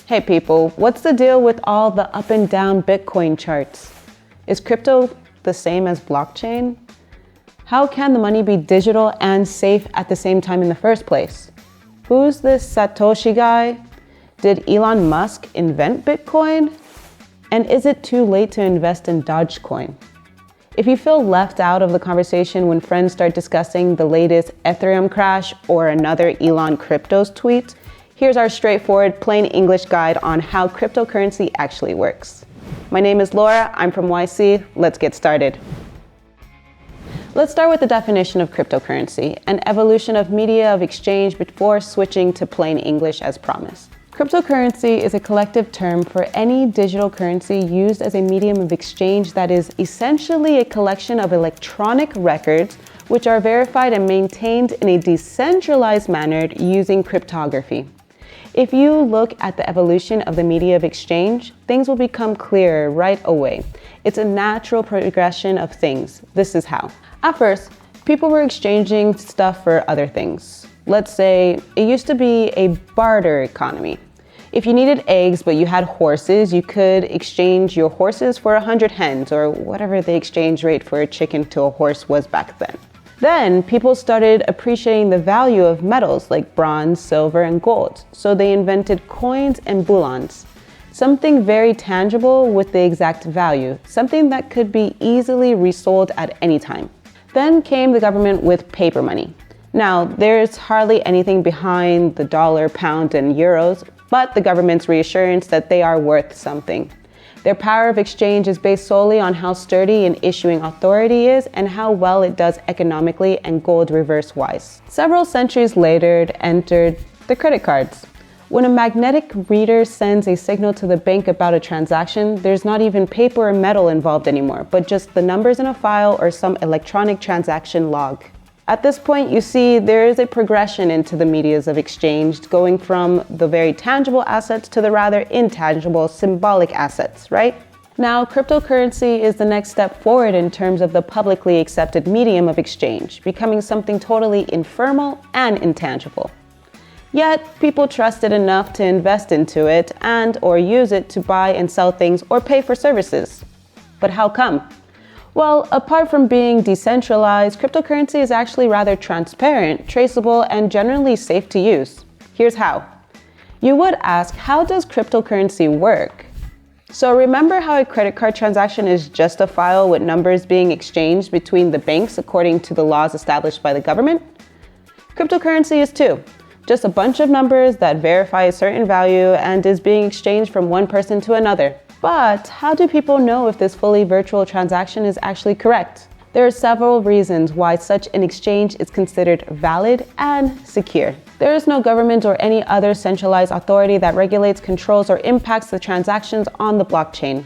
Hey people, what's the deal with all the up and down Bitcoin charts? Is crypto the same as blockchain? How can the money be digital and safe at the same time in the first place? Who's this Satoshi guy? Did Elon Musk invent Bitcoin? And is it too late to invest in Dogecoin? If you feel left out of the conversation when friends start discussing the latest Ethereum crash or another Elon Cryptos tweet, here's our straightforward, plain English guide on how cryptocurrency actually works. My name is Laura, I'm from Wisey. Let's get started. Let's start with the definition of cryptocurrency, an evolution of media of exchange before switching to plain English as promised. Cryptocurrency is a collective term for any digital currency used as a medium of exchange that is essentially a collection of electronic records which are verified and maintained in a decentralized manner using cryptography. If you look at the evolution of the media of exchange, things will become clearer right away. It's a natural progression of things. This is how. At first, people were exchanging stuff for other things. Let's say it used to be a barter economy. If you needed eggs but you had horses, you could exchange your horses for 100 hens or whatever the exchange rate for a chicken to a horse was back then. Then people started appreciating the value of metals like bronze, silver, and gold. So they invented coins and bullions, something very tangible with the exact value, something that could be easily resold at any time. Then came the government with paper money. Now, there's hardly anything behind the dollar, pound, and euros, but the government's reassurance that they are worth something. Their power of exchange is based solely on how sturdy an issuing authority is and how well it does economically and gold reverse-wise. Several centuries later entered the credit cards. When a magnetic reader sends a signal to the bank about a transaction, there's not even paper or metal involved anymore, but just the numbers in a file or some electronic transaction log. At this point, you see there is a progression into the medias of exchange, going from the very tangible assets to the rather intangible symbolic assets, right? Now, cryptocurrency is the next step forward in terms of the publicly accepted medium of exchange, becoming something totally informal and intangible. Yet, people trust it enough to invest into it and/or use it to buy and sell things or pay for services. But how come? Well, apart from being decentralized, cryptocurrency is actually rather transparent, traceable, and generally safe to use. Here's how. You would ask, how does cryptocurrency work? So remember how a credit card transaction is just a file with numbers being exchanged between the banks according to the laws established by the government? Cryptocurrency is too. Just a bunch of numbers that verify a certain value and is being exchanged from one person to another. But how do people know if this fully virtual transaction is actually correct? There are several reasons why such an exchange is considered valid and secure. There is no government or any other centralized authority that regulates, controls, or impacts the transactions on the blockchain.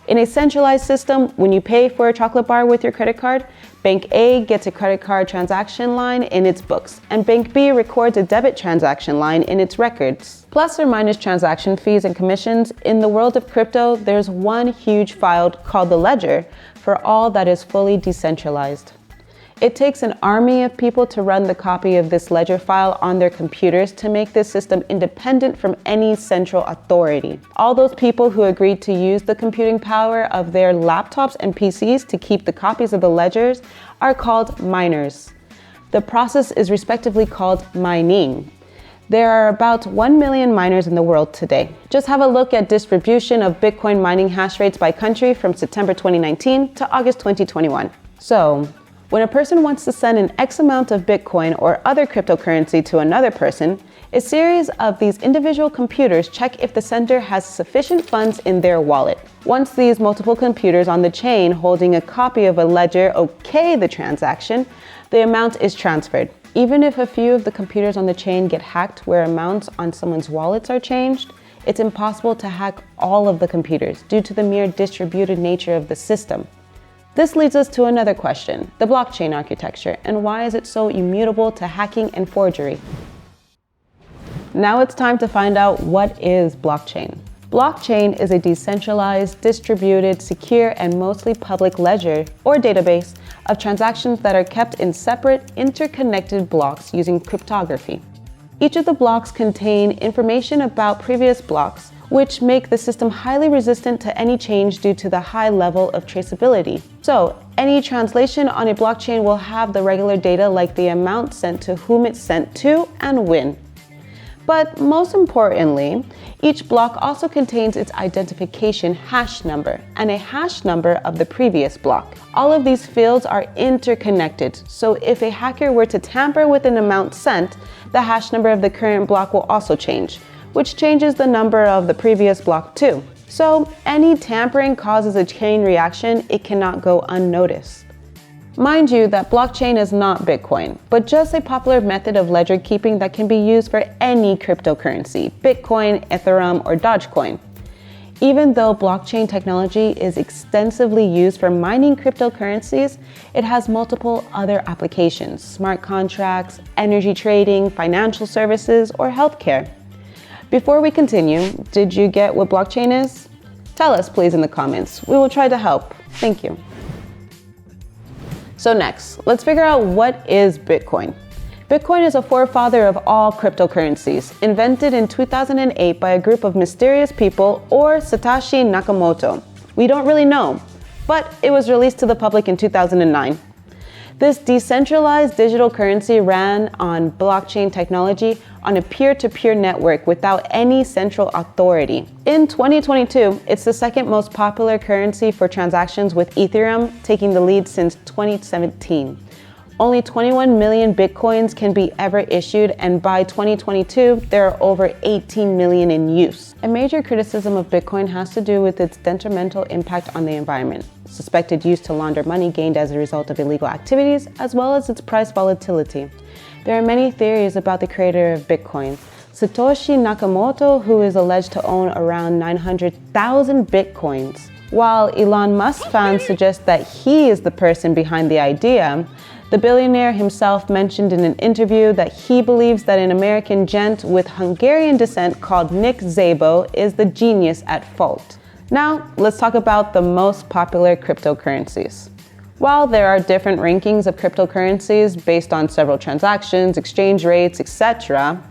In a centralized system, when you pay for a chocolate bar with your credit card, Bank A gets a credit card transaction line in its books, and Bank B records a debit transaction line in its records. Plus or minus transaction fees and commissions, in the world of crypto, there's one huge file called the ledger for all that is fully decentralized. It takes an army of people to run the copy of this ledger file on their computers to make this system independent from any central authority. All those people who agreed to use the computing power of their laptops and PCs to keep the copies of the ledgers are called miners. The process is respectively called mining. There are about 1 million miners in the world today. Just have a look at distribution of Bitcoin mining hash rates by country from September 2019 to August 2021. So, when a person wants to send an X amount of Bitcoin or other cryptocurrency to another person, a series of these individual computers check if the sender has sufficient funds in their wallet. Once these multiple computers on the chain holding a copy of a ledger okay the transaction, the amount is transferred. Even if a few of the computers on the chain get hacked where amounts on someone's wallets are changed, it's impossible to hack all of the computers due to the mere distributed nature of the system. This leads us to another question, the blockchain architecture, and why is it so immutable to hacking and forgery? Now it's time to find out what is blockchain. Blockchain is a decentralized, distributed, secure, and mostly public ledger or database of transactions that are kept in separate, interconnected blocks using cryptography. Each of the blocks contain information about previous blocks, which make the system highly resistant to any change due to the high level of traceability. So, any translation on a blockchain will have the regular data like the amount sent to whom it's sent to and when. But most importantly, each block also contains its identification hash number and a hash number of the previous block. All of these fields are interconnected, so if a hacker were to tamper with an amount sent, the hash number of the current block will also change, which changes the number of the previous block too. So any tampering causes a chain reaction, it cannot go unnoticed. Mind you that blockchain is not Bitcoin, but just a popular method of ledger keeping that can be used for any cryptocurrency, Bitcoin, Ethereum, or Dogecoin. Even though blockchain technology is extensively used for mining cryptocurrencies, it has multiple other applications: smart contracts, energy trading, financial services, or healthcare. Before we continue, did you get what blockchain is? Tell us please in the comments. We will try to help. Thank you. So next, let's figure out what is Bitcoin. Bitcoin is a forefather of all cryptocurrencies, invented in 2008 by a group of mysterious people or Satoshi Nakamoto. We don't really know, but it was released to the public in 2009. This decentralized digital currency ran on blockchain technology on a peer-to-peer network without any central authority. In 2022, it's the second most popular currency for transactions, with Ethereum taking the lead since 2017. Only 21 million Bitcoins can be ever issued, and by 2022, there are over 18 million in use. A major criticism of Bitcoin has to do with its detrimental impact on the environment, suspected use to launder money gained as a result of illegal activities, as well as its price volatility. There are many theories about the creator of Bitcoin. Satoshi Nakamoto, who is alleged to own around 900,000 Bitcoins. While Elon Musk fans suggest that he is the person behind the idea, the billionaire himself mentioned in an interview that he believes that an American gent with Hungarian descent called Nick Szabo is the genius at fault. Now, let's talk about the most popular cryptocurrencies. While there are different rankings of cryptocurrencies based on several transactions, exchange rates, etc.,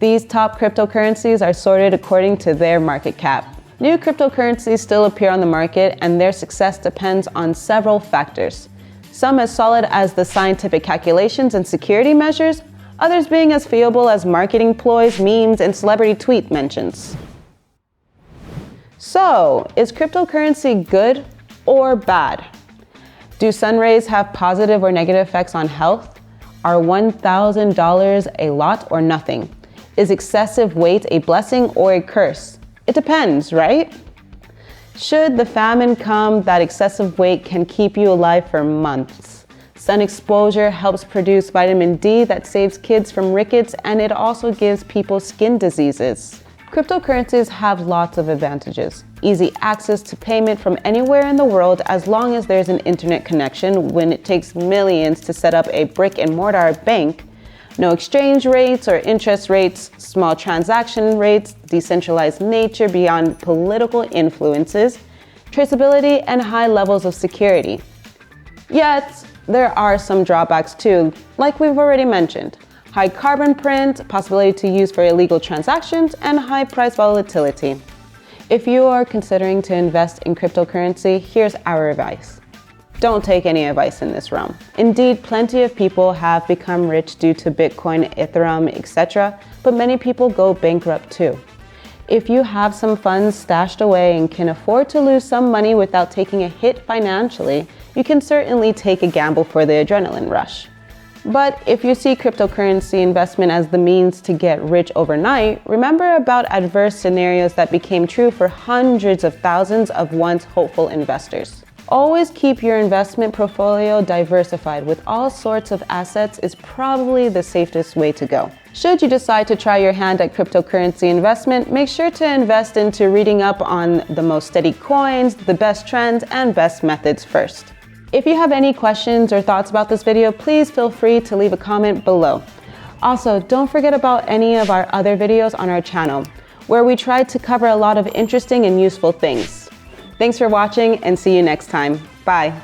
these top cryptocurrencies are sorted according to their market cap. New cryptocurrencies still appear on the market, and their success depends on several factors. Some as solid as the scientific calculations and security measures, others being as feasible as marketing ploys, memes, and celebrity tweet mentions. So, is cryptocurrency good or bad? Do sun rays have positive or negative effects on health? Are $1,000 a lot or nothing? Is excessive weight a blessing or a curse? It depends, right? Should the famine come, that excessive weight can keep you alive for months. Sun exposure helps produce vitamin D that saves kids from rickets, and it also gives people skin diseases. Cryptocurrencies have lots of advantages. Easy access to payment from anywhere in the world as long as there's an internet connection, when it takes millions to set up a brick-and-mortar bank. No exchange rates or interest rates, small transaction rates, decentralized nature beyond political influences, traceability, and high levels of security. Yet, there are some drawbacks too, like we've already mentioned. High carbon print, possibility to use for illegal transactions, and high price volatility. If you are considering to invest in cryptocurrency, here's our advice. Don't take any advice in this realm. Indeed, plenty of people have become rich due to Bitcoin, Ethereum, etc., but many people go bankrupt too. If you have some funds stashed away and can afford to lose some money without taking a hit financially, you can certainly take a gamble for the adrenaline rush. But if you see cryptocurrency investment as the means to get rich overnight, remember about adverse scenarios that became true for hundreds of thousands of once hopeful investors. Always keep your investment portfolio diversified with all sorts of assets is probably the safest way to go. Should you decide to try your hand at cryptocurrency investment, make sure to invest into reading up on the most steady coins, the best trends, and best methods first. If you have any questions or thoughts about this video, please feel free to leave a comment below. Also, don't forget about any of our other videos on our channel, where we try to cover a lot of interesting and useful things. Thanks for watching, and see you next time. Bye.